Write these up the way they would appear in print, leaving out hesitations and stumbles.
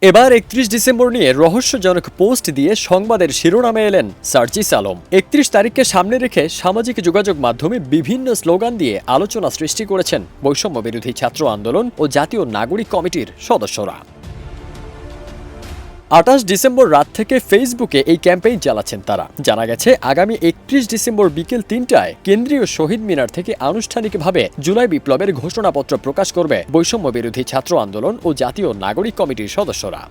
এবার ৩১ ডিসেম্বর নিয়ে রহস্যজনক পোস্ট দিয়ে সংবাদের শিরোনামে এলেন সার্জিস আলম। ৩১ তারিখকে সামনে রেখে সামাজিক যোগাযোগ মাধ্যমে বিভিন্ন স্লোগান দিয়ে আলোচনা সৃষ্টি করেছেন বৈষম্য বিরোধী ছাত্র আন্দোলন ও জাতীয় নাগরিক কমিটির সদস্যরা। ২৮ ডিসেম্বর রাত থেকে ফেসবুকে এই ক্যাম্পেইন চালাচ্ছেন তারা। জানা গেছে আগামী ৩১ ডিসেম্বর বিকেল ৩টায় কেন্দ্রীয় শহীদ মিনার থেকে আনুষ্ঠানিকভাবে জুলাই বিপ্লবের ঘোষণাপত্র প্রকাশ করবে বৈষম্য বিরোধী ছাত্র আন্দোলন ও জাতীয় নাগরিক কমিটির সদস্যরা।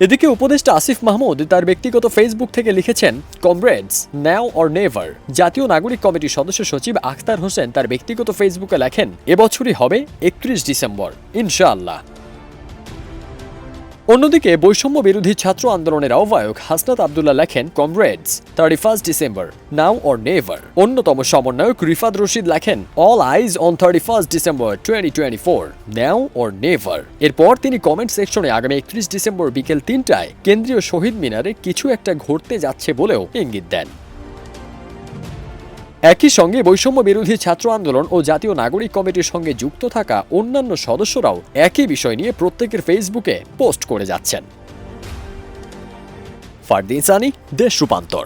এদিকে উপদেষ্টা আসিফ মাহমুদ তার ব্যক্তিগত ফেসবুক থেকে লিখেছেন, কমরেডস, নাও অর নেভার। জাতীয় নাগরিক কমিটির সদস্য সচিব আখতার হোসেন তার ব্যক্তিগত ফেসবুকে লেখেন, এবছরই হবে ৩১ ডিসেম্বর, ইনশাআল্লাহ। অন্যদিকে বৈষম্য বিরোধী ছাত্র আন্দোলনের আহ্বায়ক হাসনাত আবদুল্লাহ লেখেন, comrades, 31 December, now or never. অন্যতম সমন্বয়ক রিফাত রশিদ লেখেন, all eyes on 31 December 2024, now or never. এরপর তিনি কমেন্ট সেকশনে আগামী ৩১ ডিসেম্বর বিকেল ৩টায় কেন্দ্রীয় শহীদ মিনারে কিছু একটা ঘটতে যাচ্ছে বলেও ইঙ্গিত দেন। একই সঙ্গে বৈষম্য বিরোধী ছাত্র আন্দোলন ও জাতীয় নাগরিক কমিটির সঙ্গে যুক্ত থাকা অন্যান্য সদস্যরাও একই বিষয় নিয়ে প্রত্যেকের ফেসবুকে পোস্ট করে যাচ্ছেন। ফারদিন সানি, দেশ রূপান্তর।